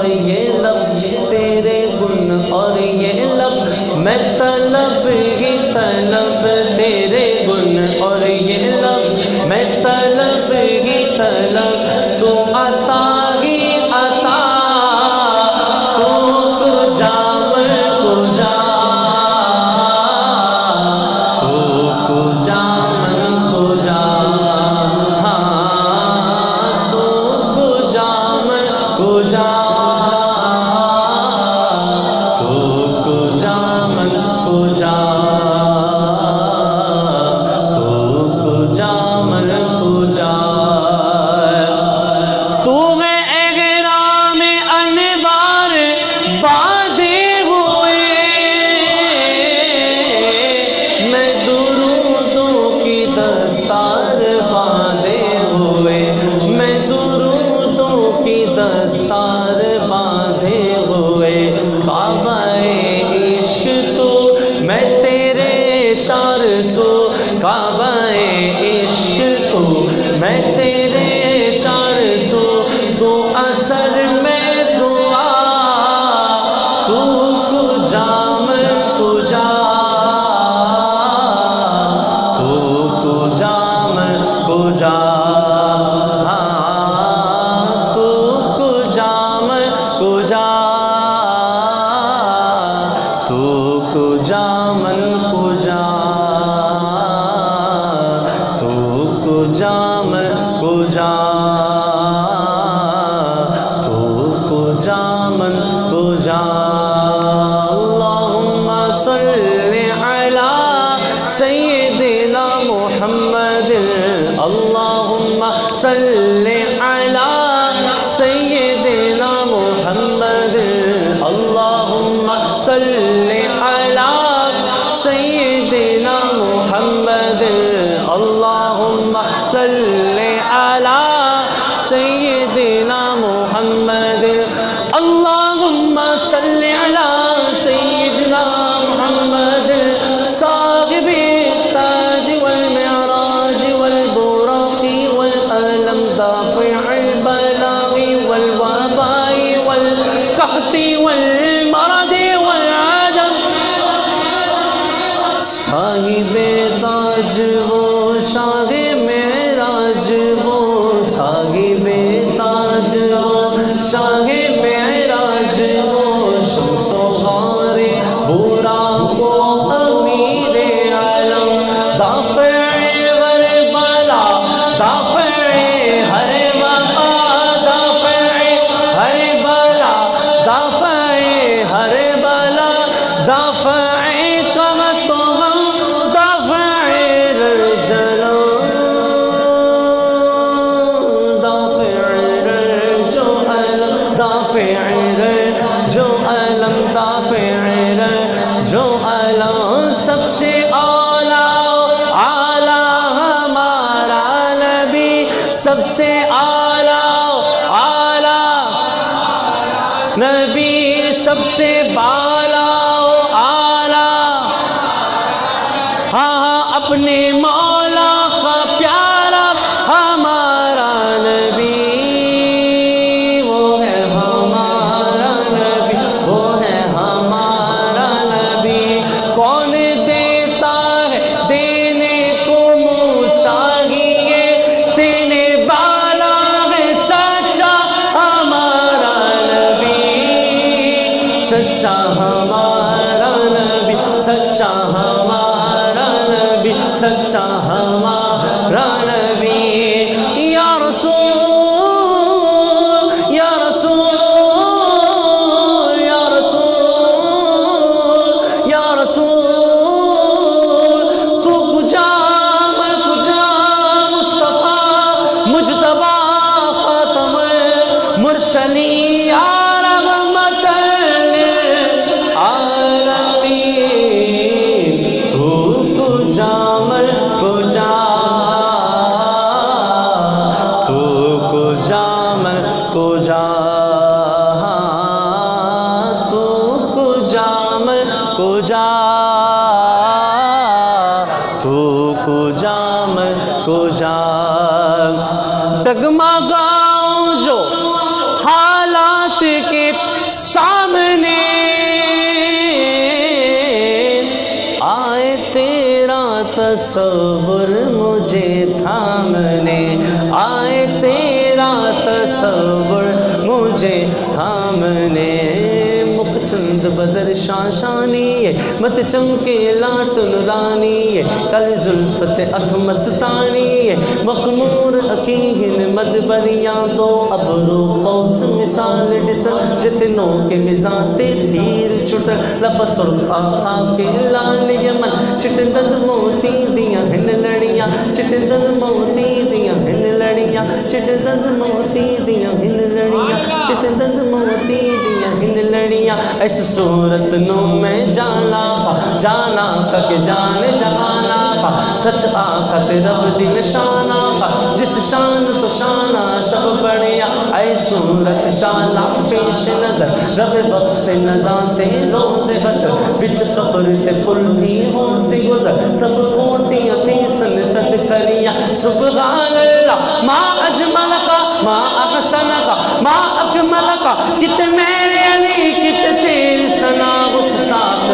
اور یہ لب تیرے گن اور یہ لب میں طلب ہی طلب تیرے گن اور یہ لب میں طلب ہی طلب تو عطا ہی عطا تو کجا من کجا تو کجا من کجا ہاں تو کجا من کجا تو کجا من کجا تو کجا من کجا تو ہے احرام انوار باندھے ہوئے میں درودوں کی دستار باندھے ہوئے میں درودوں کی دستار باندھے ہوئے کعبہ عشق تو میں تیرے 400 کعبہ عشق تو میں تیرے 400 تو اثر میں دعا تو کجا من کجا تو کجا من کجا ہاں تو کجا من کجا تو کجا من کجا تو کجا من کجا تو کجا من کجا اللہم صلی علی سیدنا محمد اللہم صلی علی سیدنا محمد اللہم صلی علی سیدنا محمد اللہم صلی علی سیدنا محمد اللہم صلی علی سیدنا محمد صاحب التاج والمعراج والبراق والألم دافع البلاء والوباء والقحط والمرض والعدم صاحب تاج وہ شاہ معراج وہ صاحب تاج وہ شاہ معراج وہ شمس و غار براق و امیر عالم دافع غربلا دافع ہر وبا دافع ہر بلا دافع ہر بلا دافع قحط و غم دافع رجلا دافع رجو علم دافع رجو علم دافع رجو علم سب سے اعلیٰ اعلیٰ ہمارا نبی سب سے اعلیٰ اعلیٰ نبی سب سے بالا اعلیٰ ہاں ہاں اپنے مولا کا پیارا ہمارا نبی وہ ہے ہمارا نبی وہ ہے ہمارا نبی کون دیتا ہے دینے کو منہ چاہیے دینے والا ہے سچا ہمارا نبی سچا ہمارا نبی سچا ہمارا نبی سچا ہمارا نبی یا رسول یا رسول یا رسول یا رسول تو کجا میں کجا مصطفیٰ مجتبی خاتم المرسلین یا رحمت للعالمین تو کجا میں کجا تو کجا میں کجا تو کجا میں کجا تو کجا میں کجا ڈگمگاؤں جو حالات کے تصور مجھے تھامنے آئے تیرا تصور مجھے تھامنے چند بدر شاشانی مت چمکے لاٹ نورانی کل زلفت اکھ مستانی مخمور اکیہن مدبریاں دو ابرو قوس مثال ڈسن جتنوں کے مزاتے تیر چھٹ لب سرخ آخا کے لال یمن چٹندد موتی دیاں ہن لڑیاں چٹندد موتی دیاں ہن لڑیاں چٹندد موتی دیاں ہن لڑیاں چٹندد موتی دیاں ہن لڑیاں اس صورت نو میں جانا کہ جان جہانا سچ آخت رب دی نشانہ جس شان تو شانہ شب بڑھیا اے صورت شانہ پیش نظر رب وقت نظاتے روز حشر بچ قبر تے پل تھی ہوں سی گزر سب کھوٹیاں تھی سنتت کریاں سبحان اللہ ما اجمل کا ما احسن کا ما اکمل کا کت میرے علی کت تیری سنا استاد